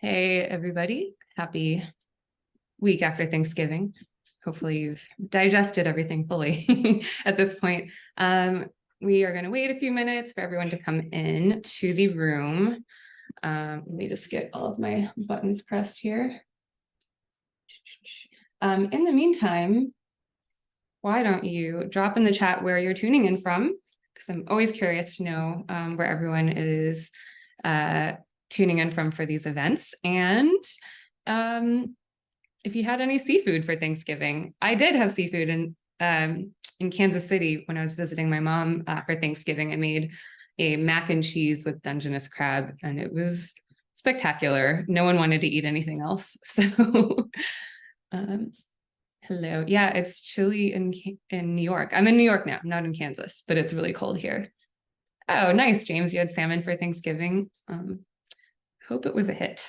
Hey, everybody. Happy week after Thanksgiving. Hopefully you've digested everything fully at this point. We are going to wait a few minutes for everyone to come in to the room. Let me just get all of my buttons pressed here. In the meantime, why don't you drop in the chat where you're tuning in from? Because I'm always curious to know where everyone is tuning in from for these events. And if you had any seafood for Thanksgiving. I did have seafood in Kansas City when I was visiting my mom for Thanksgiving. I made a mac and cheese with Dungeness crab, and it was spectacular. No one wanted to eat anything else. So hello. Yeah, it's chilly in New York. I'm in New York now. I'm not in Kansas, but it's really cold here. Oh, nice, James. You had salmon for Thanksgiving. Hope it was a hit.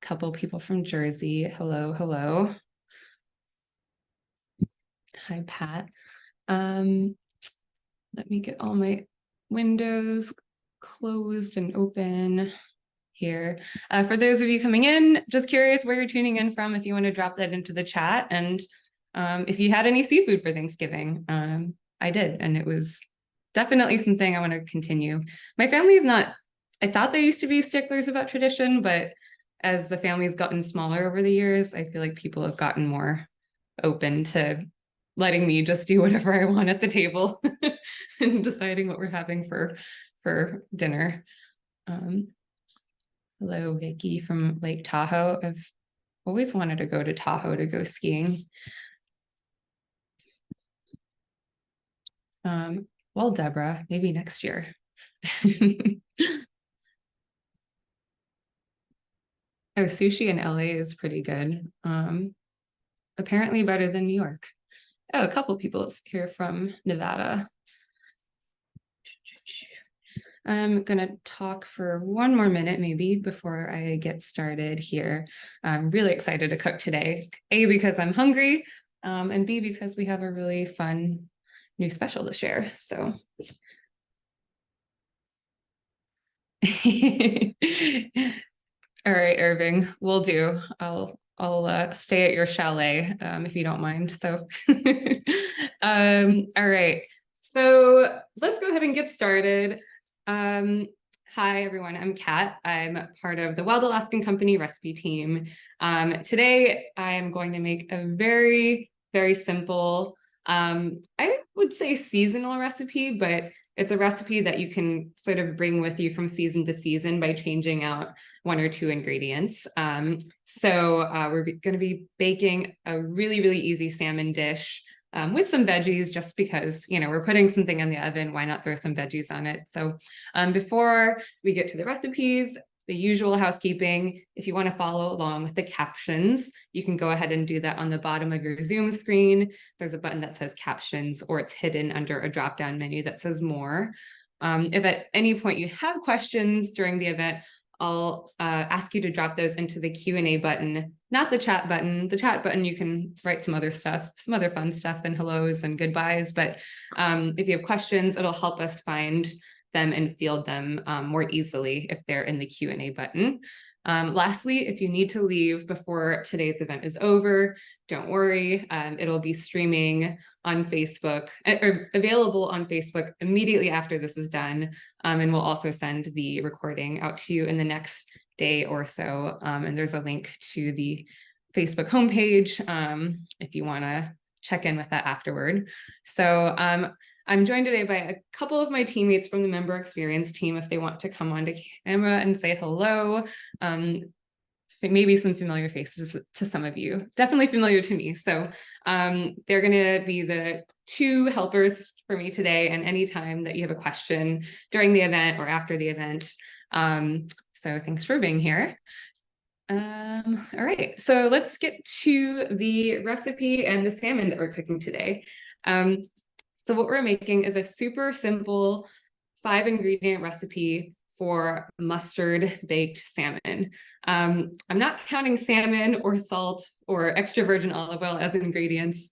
Couple people from Jersey. Hello, hello. Hi, Pat. Let me get all my windows closed and open here. For those of you coming in, just curious where you're tuning in from, if you want to drop that into the chat. And if you had any seafood for Thanksgiving, I did. And it was definitely something I want to continue. My family is not, I thought they used to be sticklers about tradition, but as the family's gotten smaller over the years, I feel like people have gotten more open to letting me just do whatever I want at the table and deciding what we're having for dinner. Hello, Vicky from Lake Tahoe. I've always wanted to go to Tahoe to go skiing. Well, Deborah, maybe next year. Oh, sushi in LA is pretty good. Apparently better than New York. Oh, a couple people here from Nevada. I'm gonna talk for one more minute maybe before I get started here. I'm really excited to cook today. A, because I'm hungry, and B, because we have a really fun new special to share. So. All right, Irving, we'll do. I'll stay at your chalet if you don't mind. So, all right. So let's go ahead and get started. Hi, everyone. I'm Kat. I'm part of the Wild Alaskan Company recipe team. Today, I am going to make a very, very simple, I would say seasonal recipe, but it's a recipe that you can sort of bring with you from season to season by changing out one or two ingredients. So we're going to be baking a really, really easy salmon dish with some veggies, just because, you know, we're putting something in the oven, why not throw some veggies on it? So before we get to the recipes, the usual housekeeping, if you want to follow along with the captions, you can go ahead and do that on the bottom of your Zoom screen. There's a button that says captions, or it's hidden under a drop-down menu that says more. If at any point you have questions during the event, I'll ask you to drop those into the Q&A button, not the chat button. The chat button, you can write some other stuff, some other fun stuff and hellos and goodbyes. But if you have questions, it'll help us find them and field them more easily if they're in the Q&A button. Lastly, if you need to leave before today's event is over, don't worry. It'll be streaming on Facebook, or available on Facebook immediately after this is done. And we'll also send the recording out to you in the next day or so. And there's a link to the Facebook homepage if you want to check in with that afterward. So I'm joined today by a couple of my teammates from the member experience team, if they want to come onto camera and say hello. Maybe some familiar faces to some of you, definitely familiar to me. So they're gonna be the two helpers for me today, and anytime that you have a question during the event or after the event. So thanks for being here. All right, so let's get to the recipe and the salmon that we're cooking today. So what we're making is a super simple 5-ingredient recipe for mustard baked salmon. I'm not counting salmon or salt or extra virgin olive oil as ingredients.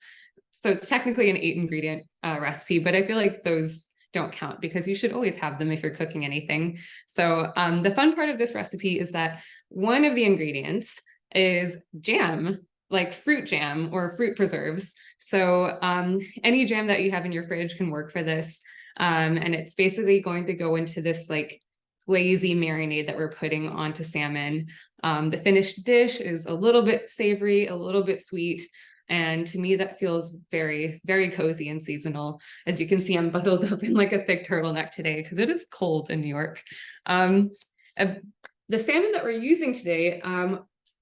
So it's technically an 8-ingredient recipe, but I feel like those don't count because you should always have them if you're cooking anything. So the fun part of this recipe is that one of the ingredients is jam, like fruit jam or fruit preserves. So any jam that you have in your fridge can work for this. And it's basically going to go into this like glazy marinade that we're putting onto salmon. The finished dish is a little bit savory, a little bit sweet. And to me, that feels very, very cozy and seasonal. As you can see, I'm bundled up in like a thick turtleneck today because it is cold in New York. The salmon that we're using today,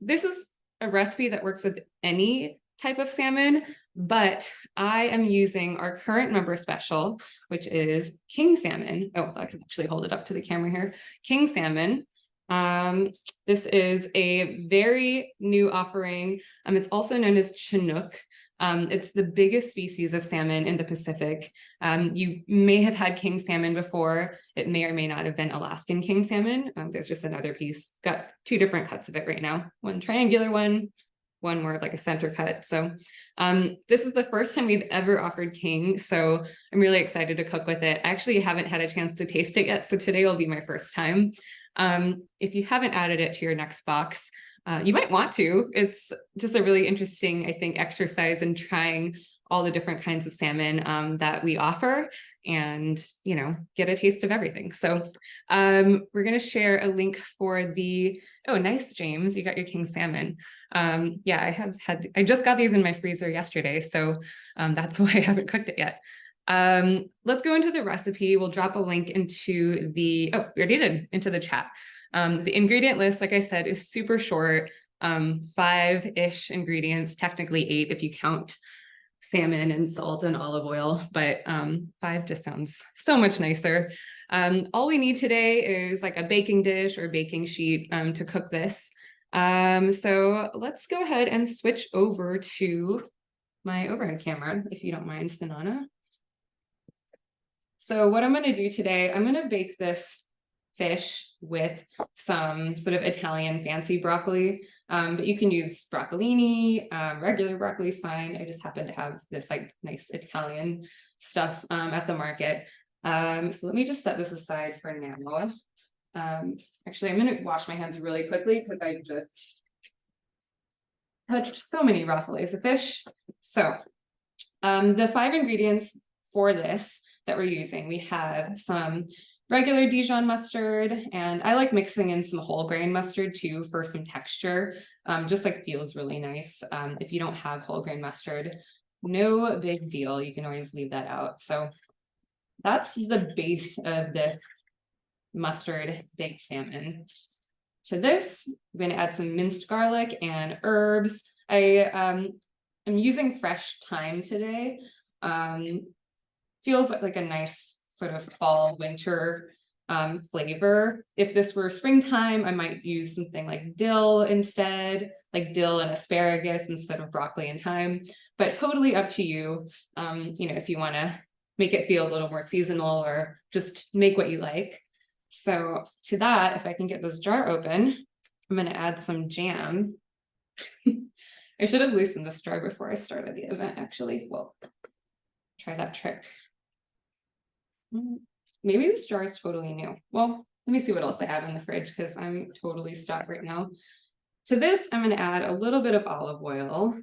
this is a recipe that works with any type of salmon, but I am using our current member special, which is king salmon. Oh, I can actually hold it up to the camera here. King salmon. This is a very new offering. It's also known as Chinook. It's the biggest species of salmon in the Pacific. You may have had king salmon before. It may or may not have been Alaskan king salmon. There's just another piece. Got two different cuts of it right now. One triangular one more of like a center cut. So this is the first time we've ever offered king. So I'm really excited to cook with it. I actually haven't had a chance to taste it yet. So today will be my first time. If you haven't added it to your next box, you might want to. It's just a really interesting, I think, exercise in trying all the different kinds of salmon that we offer and, you know, get a taste of everything. So we're going to share a link for the, oh, nice, James, you got your king salmon. Yeah, I just got these in my freezer yesterday. So that's why I haven't cooked it yet. Let's go into the recipe. We'll drop a link into the, oh, we already did, into the chat. The ingredient list, like I said, is super short, 5-ish ingredients, technically 8 if you count salmon and salt and olive oil, but 5 just sounds so much nicer. All we need today is like a baking dish or baking sheet to cook this. So let's go ahead and switch over to my overhead camera, if you don't mind, Sanana. So what I'm going to do today, I'm going to bake this fish with some sort of Italian fancy broccoli, but you can use broccolini, regular broccoli is fine. I just happen to have this like nice Italian stuff at the market. So let me just set this aside for now. Actually, I'm going to wash my hands really quickly because I just touched so many raw fillets of fish. So the 5 ingredients for this that we're using, we have some regular Dijon mustard, and I like mixing in some whole grain mustard too for some texture. Just like feels really nice. If you don't have whole grain mustard, no big deal. You can always leave that out. So that's the base of this mustard baked salmon. To this, I'm going to add some minced garlic and herbs. I'm using fresh thyme today. Feels like a nice sort of fall winter flavor. If this were springtime, I might use something like dill instead, like dill and asparagus instead of broccoli and thyme, but totally up to you. You know, if you want to make it feel a little more seasonal or just make what you like. So to that, if I can get this jar open, I'm going to add some jam. I should have loosened this jar before I started the event, actually. Well, try that trick. Maybe this jar is totally new. Well, let me see what else I have in the fridge because I'm totally stuck right now. To this, I'm going to add a little bit of olive oil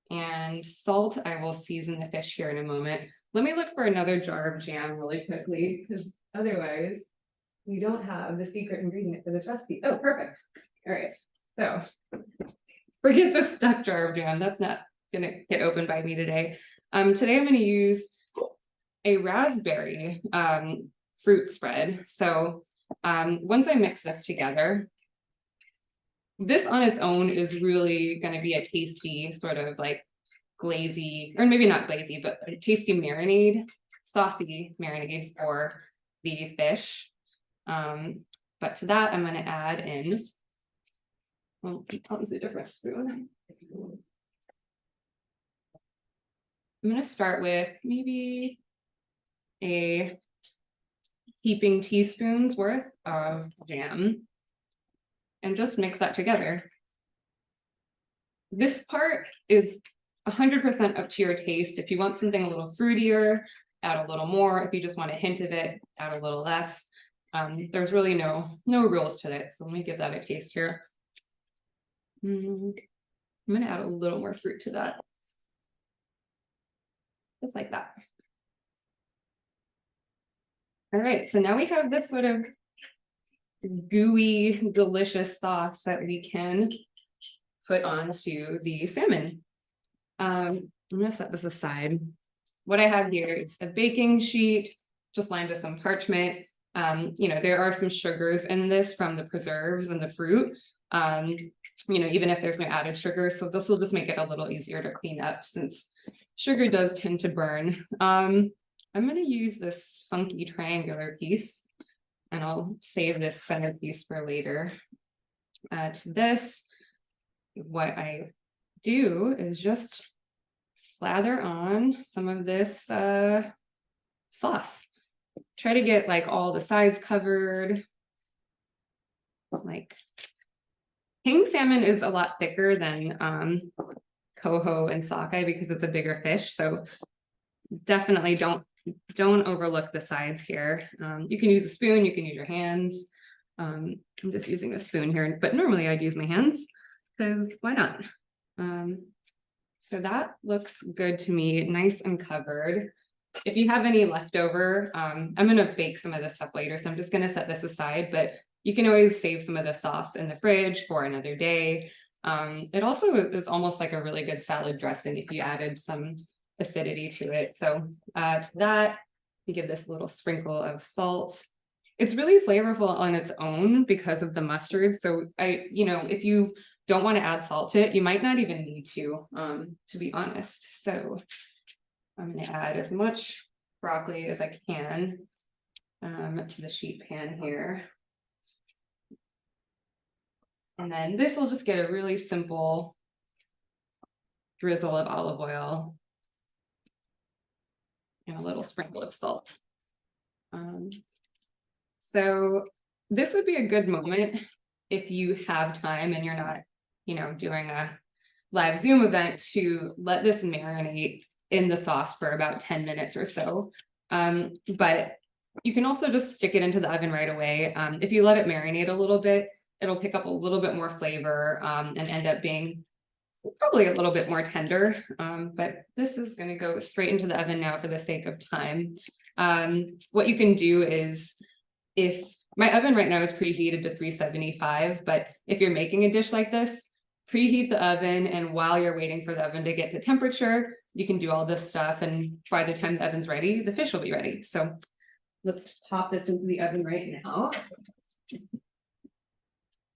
and salt. I will season the fish here in a moment. Let me look for another jar of jam really quickly because otherwise we don't have the secret ingredient for this recipe. Oh, perfect. All right. So forget the stuck jar of jam. That's not going to get opened by me today. Today I'm going to use a raspberry fruit spread. So once I mix this together, this on its own is really going to be a tasty sort of like glazy, or maybe not glazy, but a tasty marinade, saucy marinade for the fish. But to that, I'm going to add in, well, I'll use a different spoon. I'm going to start with maybe a heaping teaspoon's worth of jam and just mix that together. This part is 100% up to your taste. If you want something a little fruitier, add a little more. If you just want a hint of it, add a little less. There's really no rules to it. So let me give that a taste here. I'm gonna add a little more fruit to that. Just like that. All right, so now we have this sort of gooey, delicious sauce that we can put onto the salmon. I'm gonna set this aside. What I have here is a baking sheet, just lined with some parchment. There are some sugars in this from the preserves and the fruit. Even if there's no added sugar, so this will just make it a little easier to clean up since sugar does tend to burn. I'm gonna use this funky triangular piece, and I'll save this center piece for later. To this, what I do is just slather on some of this sauce. Try to get like all the sides covered. Like king salmon is a lot thicker than coho and sockeye because it's a bigger fish. So definitely don't overlook the sides here. You can use a spoon, you can use your hands. I'm just using a spoon here, but normally I'd use my hands because why not? So that looks good to me, nice and covered. If you have any leftover, I'm gonna bake some of this stuff later, so I'm just gonna set this aside, but you can always save some of the sauce in the fridge for another day. It also is almost like a really good salad dressing if you added some acidity to it. So to that, you give this little sprinkle of salt. It's really flavorful on its own because of the mustard. So if you don't want to add salt to it, you might not even need to be honest. So I'm going to add as much broccoli as I can to the sheet pan here. And then this will just get a really simple drizzle of olive oil and a little sprinkle of salt. So this would be a good moment if you have time and you're not, doing a live Zoom event, to let this marinate in the sauce for about 10 minutes or so. But you can also just stick it into the oven right away. If you let it marinate a little bit, it'll pick up a little bit more flavor and end up being probably a little bit more tender. But this is going to go straight into the oven now for the sake of time. What you can do is, if my oven right now is preheated to 375, but if you're making a dish like this, preheat the oven, and while you're waiting for the oven to get to temperature, you can do all this stuff, and by the time the oven's ready, the fish will be ready. So let's pop this into the oven right now.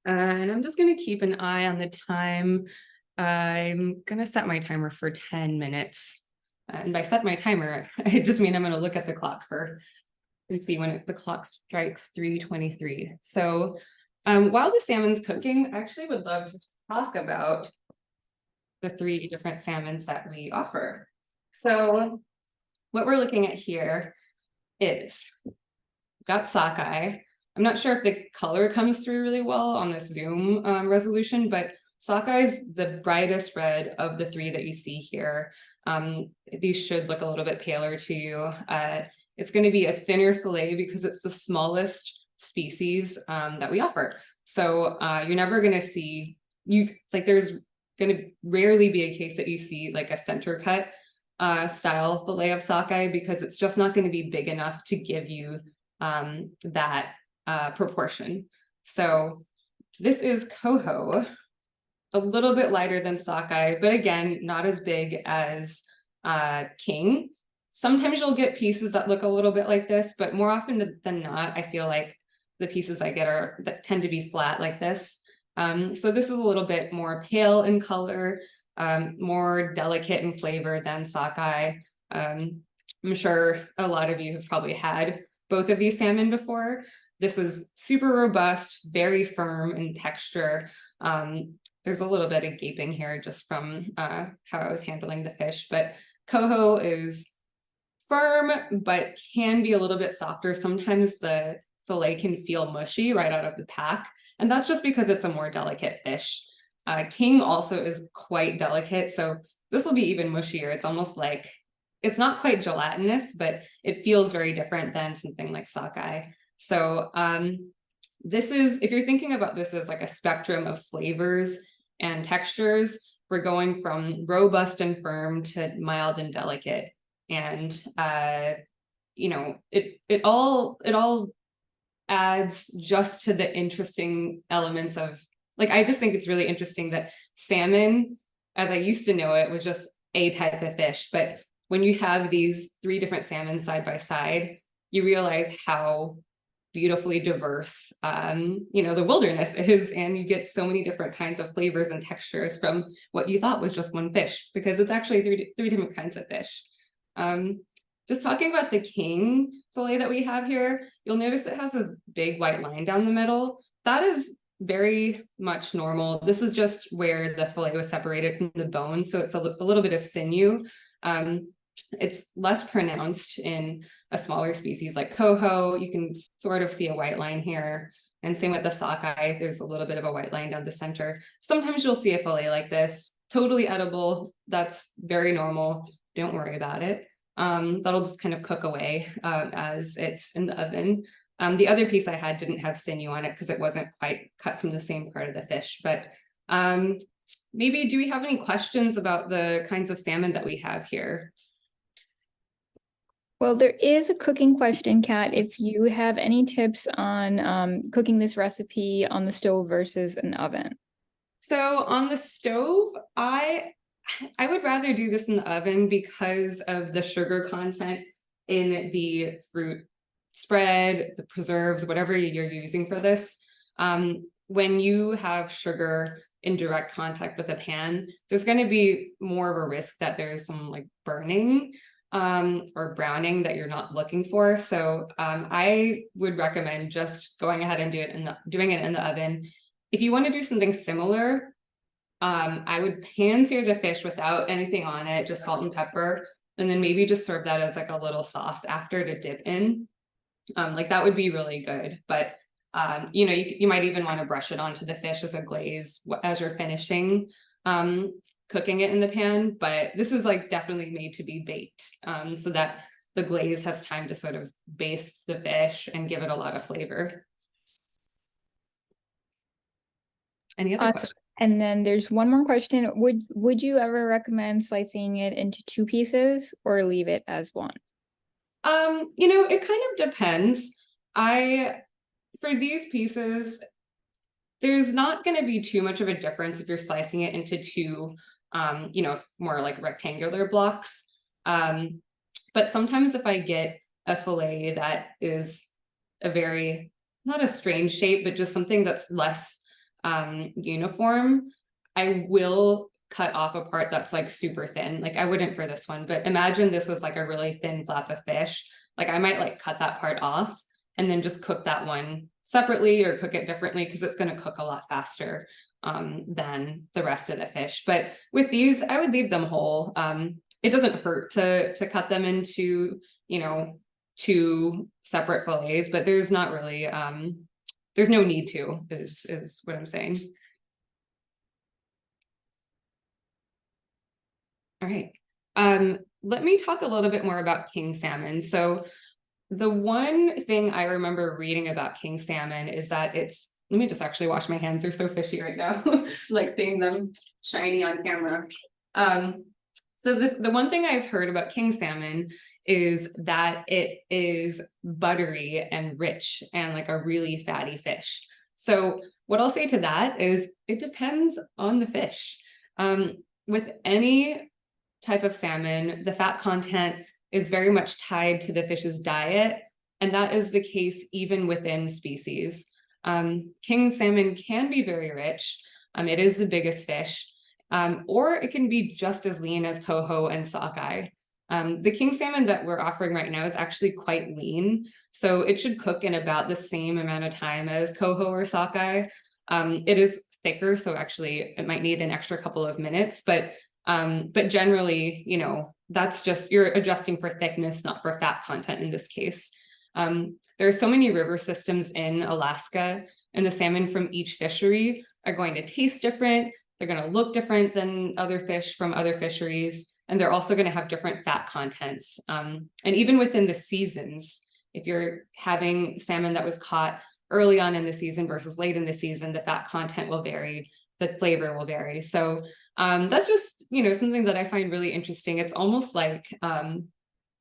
And I'm just going to keep an eye on the time. I'm going to set my timer for 10 minutes. And by set my timer, I just mean I'm going to look at the clock and see when the clock strikes 3:23. So while the salmon's cooking, I actually would love to talk about the 3 different salmons that we offer. So what we're looking at here is, got sockeye. I'm not sure if the color comes through really well on this Zoom resolution, but sockeye is the brightest red of the 3 that you see here. These should look a little bit paler to you. It's going to be a thinner fillet because it's the smallest species that we offer. So you're never going to see, there's going to rarely be a case that you see like a center cut style fillet of sockeye, because it's just not going to be big enough to give you that proportion. So this is coho, a little bit lighter than sockeye, but again, not as big as king. Sometimes you'll get pieces that look a little bit like this, but more often than not, I feel like the pieces I get that tend to be flat like this. So this is a little bit more pale in color, more delicate in flavor than sockeye. I'm sure a lot of you have probably had both of these salmon before. This is super robust, very firm in texture. There's a little bit of gaping here just from how I was handling the fish, but coho is firm, but can be a little bit softer. Sometimes the fillet can feel mushy right out of the pack, and that's just because it's a more delicate fish. King also is quite delicate, so this will be even mushier. It's almost like it's not quite gelatinous, but it feels very different than something like sockeye. So this is, if you're thinking about this as like a spectrum of flavors and textures, we're going from robust and firm to mild and delicate. And you know, it all adds just to the interesting elements of, like, I just think it's really interesting that salmon, as I used to know it, was just a type of fish. But when you have these 3 different salmon side by side, you realize how beautifully diverse, you know, the wilderness is, and you get so many different kinds of flavors and textures from what you thought was just one fish, because it's actually three different kinds of fish. Just talking about the king fillet that we have here, you'll notice it has this big white line down the middle. That is very much normal. This is just where the fillet was separated from the bone, so it's a little bit of sinew. It's less pronounced in a smaller species like coho. You can sort of see a white line here. And same with the sockeye, there's a little bit of a white line down the center. Sometimes you'll see a fillet like this, totally edible. That's very normal. Don't worry about it. That'll just kind of cook away as it's in the oven. The other piece I had didn't have sinew on it because it wasn't quite cut from the same part of the fish. But maybe, do we have any questions about the kinds of salmon that we have here? Well, there is a cooking question, Kat. If you have any tips on cooking this recipe on the stove versus an oven. So on the stove, I would rather do this in the oven because of the sugar content in the fruit spread, the preserves, whatever you're using for this. When you have sugar in direct contact with the pan, there's going to be more of a risk that there's some like burning or browning that you're not looking for. So I would recommend just going ahead and doing it in the oven. If you want to do something similar, I would pan sear the fish without anything on it, just salt and pepper, and then maybe just serve that as like a little sauce after to dip in. Like that would be really good. But you know, you might even want to brush it onto the fish as a glaze as you're finishing cooking it in the pan. But this is like definitely made to be baked so that the glaze has time to sort of baste the fish and give it a lot of flavor. Any other questions? And then there's one more question. Would you ever recommend slicing it into 2 pieces or leave it as one? You know, it kind of depends. For these pieces, there's not going to be too much of a difference if you're slicing it into 2, you know, more like rectangular blocks. But sometimes if I get a fillet that is a very, not a strange shape, but just something that's less uniform, I will cut off a part that's like super thin. Like I wouldn't for this one, but imagine this was like a really thin flap of fish. Like I might like cut that part off and then just cook that one separately or cook it differently because it's going to cook a lot faster than the rest of the fish. But with these, I would leave them whole. It doesn't hurt to cut them into, you know, 2 separate fillets, but there's not really there's no need to, is what I'm saying. All right. Let me talk a little bit more about king salmon. So the one thing I remember reading about king salmon is that it's, let me just actually wash my hands. They're so fishy right now, like seeing them shiny on camera. So the one thing I've heard about king salmon is that it is buttery and rich and like a really fatty fish. So what I'll say to that is it depends on the fish. With any type of salmon, the fat content is very much tied to the fish's diet, and that is the case even within species. King salmon can be very rich. It is the biggest fish, or it can be just as lean as coho and sockeye. The king salmon that we're offering right now is actually quite lean, so it should cook in about the same amount of time as coho or sockeye. It is thicker, so actually it might need an extra couple of minutes, but generally, you know, that's just, you're adjusting for thickness, not for fat content in this case. There are so many river systems in Alaska, and the salmon from each fishery are going to taste different. They're going to look different than other fish from other fisheries. and they're also going to have different fat contents. And even within the seasons, if you're having salmon that was caught early on in the season versus late in the season, the fat content will vary, the flavor will vary. So that's just, something that I find really interesting. It's almost like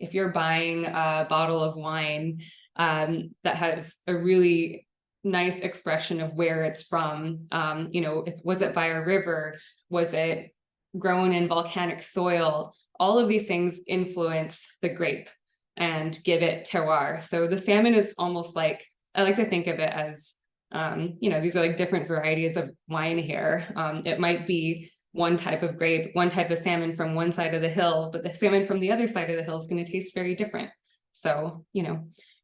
if you're buying a bottle of wine that has a really nice expression of where it's from, was it by a river? Was it grown in volcanic soil? All of these things influence the grape and give it terroir. So the salmon is almost like, I like to think of it as, these are like different varieties of wine here. It might be one type of grape, one type of salmon from one side of the hill, but the salmon from the other side of the hill is going to taste very different. So,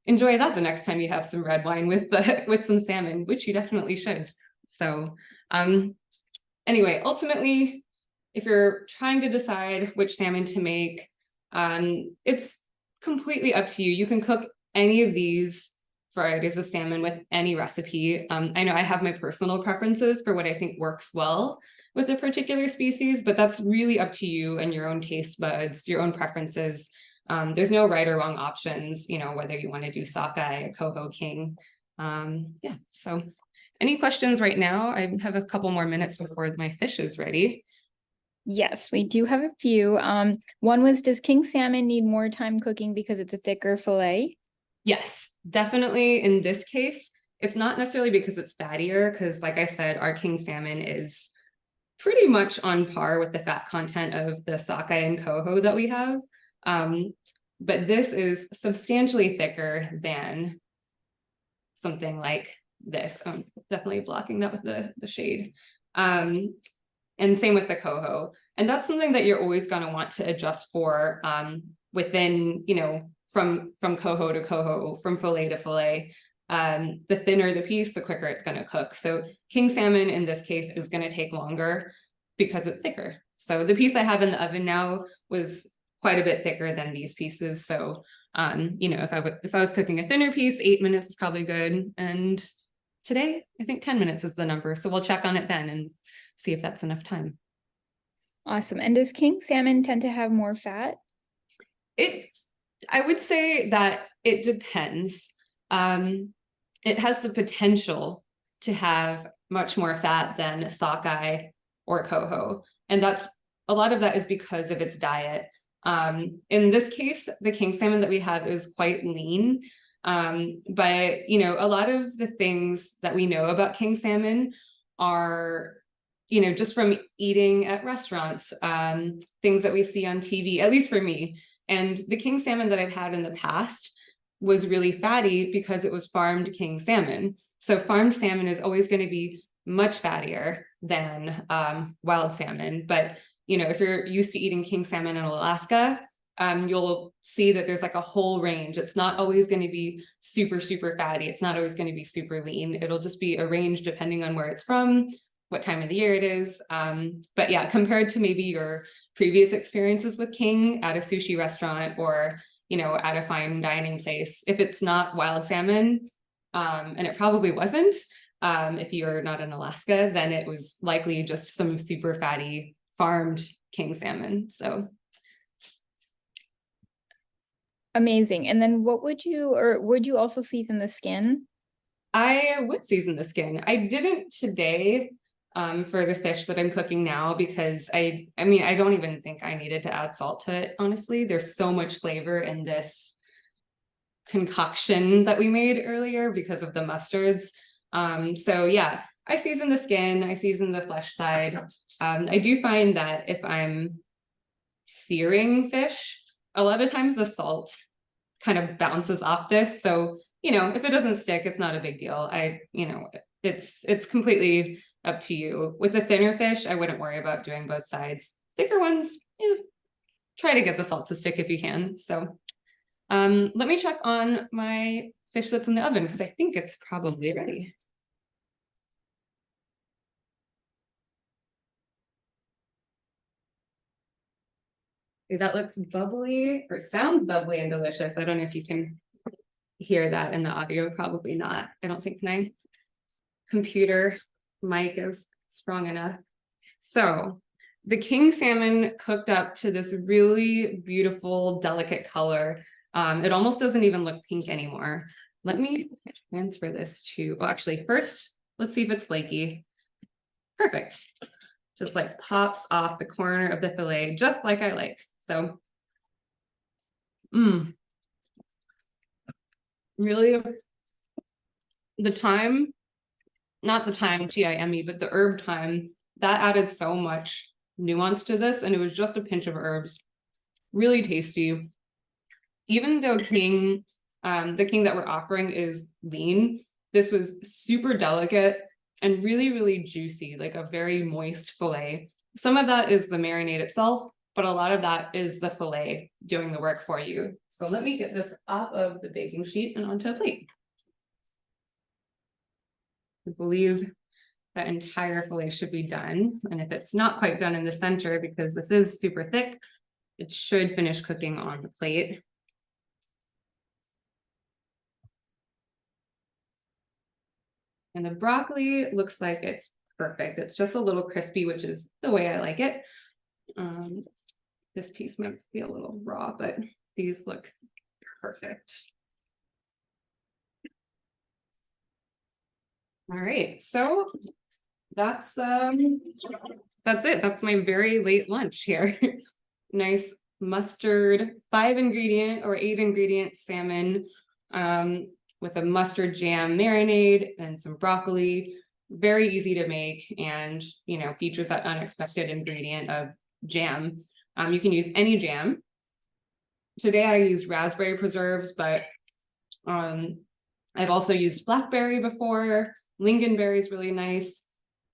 enjoy that the next time you have some red wine with some salmon, which you definitely should. So, anyway, ultimately, if you're trying to decide which salmon to make, it's completely up to you. You can cook any of these varieties of salmon with any recipe. I know I have my personal preferences for what I think works well with a particular species, but that's really up to you and your own taste buds, your own preferences. There's no right or wrong options, whether you want to do sockeye, coho, king. Yeah, so any questions right now? I have a couple more minutes before my fish is ready. Yes, we do have a few. One was, does king salmon need more time cooking because it's a thicker fillet? Yes, definitely in this case. It's not necessarily because it's fattier, because like I said, our king salmon is pretty much on par with the fat content of the sockeye and coho that we have. But this is substantially thicker than something like this. I'm definitely blocking that with the shade. And same with the coho. And that's something that you're always going to want to adjust for within, from coho to coho, from fillet to fillet. The thinner the piece, the quicker it's going to cook. So king salmon in this case is going to take longer because it's thicker. So the piece I have in the oven now was quite a bit thicker than these pieces. So, if I was cooking a thinner piece, 8 minutes is probably good. And today, I think 10 minutes is the number. So we'll check on it then and see if that's enough time. Awesome. And does king salmon tend to have more fat? I would say that it depends. It has the potential to have much more fat than sockeye or coho. And a lot of that is because of its diet. In this case, the king salmon that we have is quite lean. But, a lot of the things that we know about king salmon are, just from eating at restaurants, things that we see on TV, at least for me. And the king salmon that I've had in the past was really fatty because it was farmed king salmon. So farmed salmon is always going to be much fattier than wild salmon. But, if you're used to eating king salmon in Alaska, you'll see that there's like a whole range. It's not always going to be super, super fatty. It's not always going to be super lean. It'll just be a range depending on where it's from, what time of the year it is. But yeah, compared to maybe your previous experiences with king at a sushi restaurant or, at a fine dining place, if it's not wild salmon, and it probably wasn't, if you're not in Alaska, then it was likely just some super fatty farmed king salmon. So amazing. And then would you also season the skin? I would season the skin. I didn't today for the fish that I'm cooking now because I don't even think I needed to add salt to it, honestly. There's so much flavor in this concoction that we made earlier because of the mustards. So yeah, I season the skin, I season the flesh side. I do find that if I'm searing fish, a lot of times the salt kind of bounces off this. So, if it doesn't stick, it's not a big deal. It's completely up to you. With a thinner fish, I wouldn't worry about doing both sides. Thicker ones, try to get the salt to stick if you can. So let me check on my fish that's in the oven because I think it's probably ready. That looks bubbly or sounds bubbly and delicious. I don't know if you can hear that in the audio, probably not. I don't think my computer mic is strong enough. So the king salmon cooked up to this really beautiful, delicate color. It almost doesn't even look pink anymore. Let me transfer this to, well, actually, first, let's see if it's flaky. Perfect. Just like pops off the corner of the fillet, just like I like. So, really, the thyme, not the thyme, T-I-M-E, but the herb thyme, that added so much nuance to this, and it was just a pinch of herbs. Really tasty. Even though the king that we're offering is lean, this was super delicate and really, really juicy, like a very moist fillet. Some of that is the marinade itself, but a lot of that is the fillet doing the work for you. So let me get this off of the baking sheet and onto a plate. I believe that entire fillet should be done. And if it's not quite done in the center, because this is super thick, it should finish cooking on the plate. And the broccoli looks like it's perfect. It's just a little crispy, which is the way I like it. This piece might be a little raw, but these look perfect. All right, so that's it. That's my very late lunch here. Nice mustard 5-ingredient or 8-ingredient salmon with a mustard jam marinade and some broccoli. Very easy to make, and features that unexpected ingredient of jam. You can use any jam. Today I used raspberry preserves, but I've also used blackberry before. Lingonberry is really nice.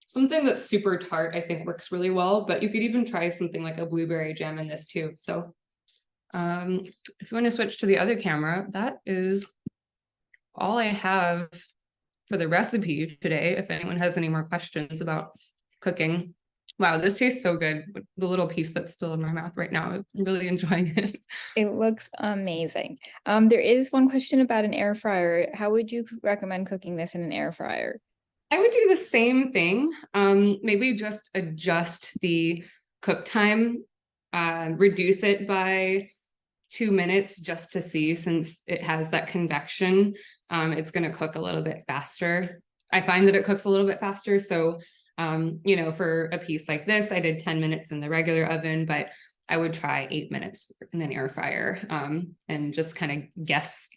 Something that's super tart, I think, works really well, but you could even try something like a blueberry jam in this too. So if you want to switch to the other camera, that is all I have for the recipe today. If anyone has any more questions about cooking. Wow, this tastes so good. The little piece that's still in my mouth right now, I'm really enjoying it. It looks amazing. There is one question about an air fryer. How would you recommend cooking this in an air fryer? I would do the same thing. Maybe just adjust the cook time, reduce it by 2 minutes just to see, since it has that convection, it's going to cook a little bit faster. I find that it cooks a little bit faster. So, for a piece like this, I did 10 minutes in the regular oven, but I would try 8 minutes in an air fryer, and just kind of guess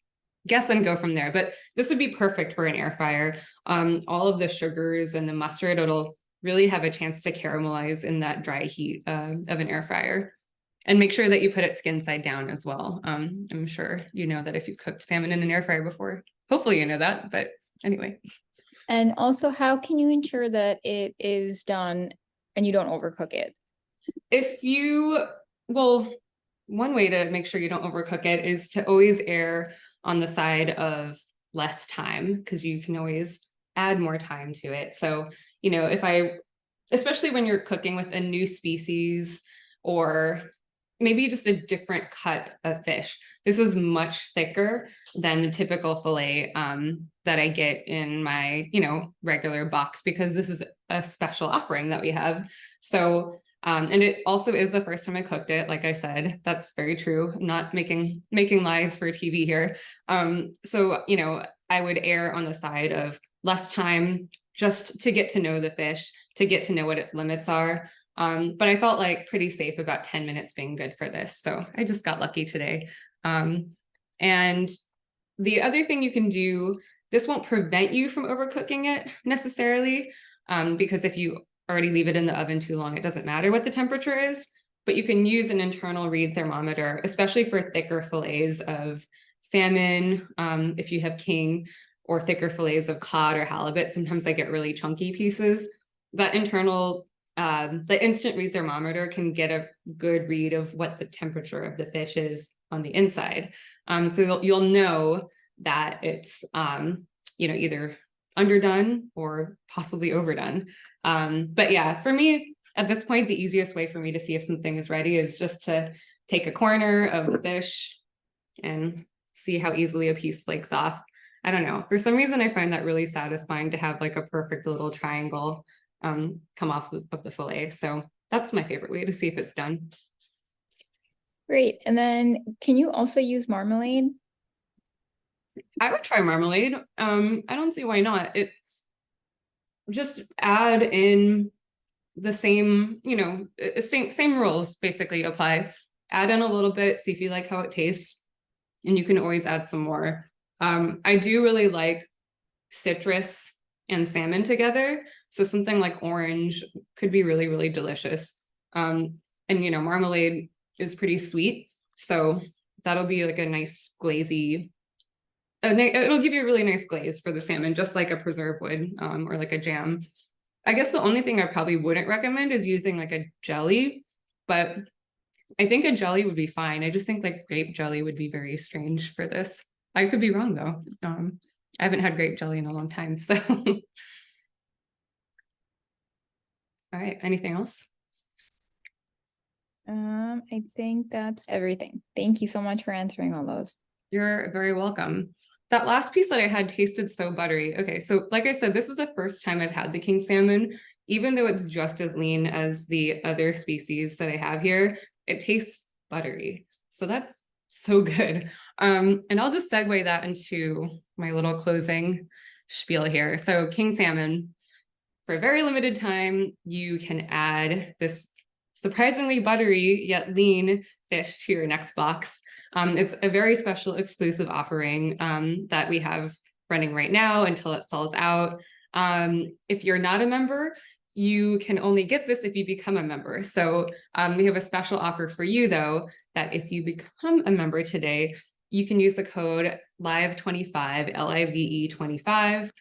and go from there. But this would be perfect for an air fryer. All of the sugars and the mustard, it'll really have a chance to caramelize in that dry heat of an air fryer. And make sure that you put it skin side down as well. I'm sure you know that if you've cooked salmon in an air fryer before. Hopefully you know that, but anyway. And also, how can you ensure that it is done and you don't overcook it? One way to make sure you don't overcook it is to always err on the side of less time, because you can always add more time to it. So, especially when you're cooking with a new species or maybe just a different cut of fish. This is much thicker than the typical fillet that I get in my, regular box, because this is a special offering that we have. So, and it also is the first time I cooked it. Like I said, that's very true. I'm not making lies for TV here. So, I would err on the side of less time just to get to know the fish, to get to know what its limits are. But I felt like pretty safe about 10 minutes being good for this. So I just got lucky today. And the other thing you can do, this won't prevent you from overcooking it necessarily, because if you already leave it in the oven too long, it doesn't matter what the temperature is, but you can use an internal read thermometer, especially for thicker fillets of salmon. If you have king, or thicker fillets of cod or halibut, sometimes I get really chunky pieces. That the instant read thermometer can get a good read of what the temperature of the fish is on the inside. So you'll know that it's either underdone or possibly overdone. But yeah, for me at this point, the easiest way for me to see if something is ready is just to take a corner of the fish and see how easily a piece flakes off. I don't know. For some reason, I find that really satisfying to have like a perfect little triangle come off of the fillet. So that's my favorite way to see if it's done. Great. And then can you also use marmalade? I would try marmalade. I don't see why not. It just add in the same, you know, same rules basically apply. Add in a little bit, see if you like how it tastes, and you can always add some more. I do really like citrus and salmon together. So something like orange could be really, really delicious. And you know, marmalade is pretty sweet. So that'll be like a nice glazy, it'll give you a really nice glaze for the salmon, just like a preserve would, or like a jam. I guess the only thing I probably wouldn't recommend is using like a jelly, but I think a jelly would be fine. I just think like grape jelly would be very strange for this. I could be wrong though. I haven't had grape jelly in a long time, so. All right, anything else? I think that's everything. Thank you so much for answering all those. You're very welcome. That last piece that I had tasted so buttery. Okay, so like I said, this is the first time I've had the king salmon, even though it's just as lean as the other species that I have here, it tastes buttery. So that's so good. And I'll just segue that into my little closing spiel here. So king salmon, for a very limited time, you can add this surprisingly buttery yet lean fish to your next box. It's a very special exclusive offering that we have running right now until it sells out. If you're not a member, you can only get this if you become a member. So we have a special offer for you though, that if you become a member today, you can use the code LIVE25, LIVE25,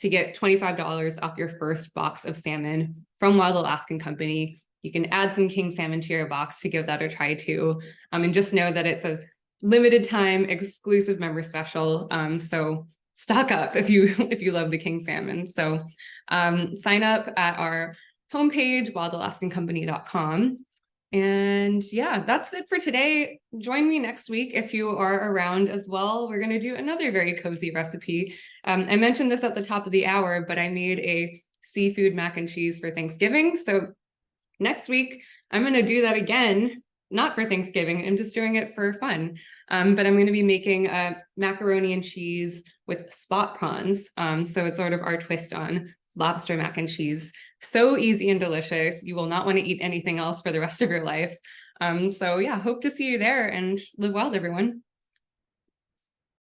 to get $25 off your first box of salmon from Wild Alaskan Company. You can add some king salmon to your box to give that a try too. And just know that it's a limited time exclusive member special. So stock up if you love the king salmon. So sign up at our homepage, wildalaskancompany.com. And yeah, that's it for today. Join me next week if you are around as well. We're going to do another very cozy recipe. I mentioned this at the top of the hour, but I made a seafood mac and cheese for Thanksgiving. So next week, I'm going to do that again, not for Thanksgiving. I'm just doing it for fun. But I'm going to be making a macaroni and cheese with spot prawns. So it's sort of our twist on lobster mac and cheese. So easy and delicious. You will not want to eat anything else for the rest of your life. So yeah, hope to see you there and live wild, everyone.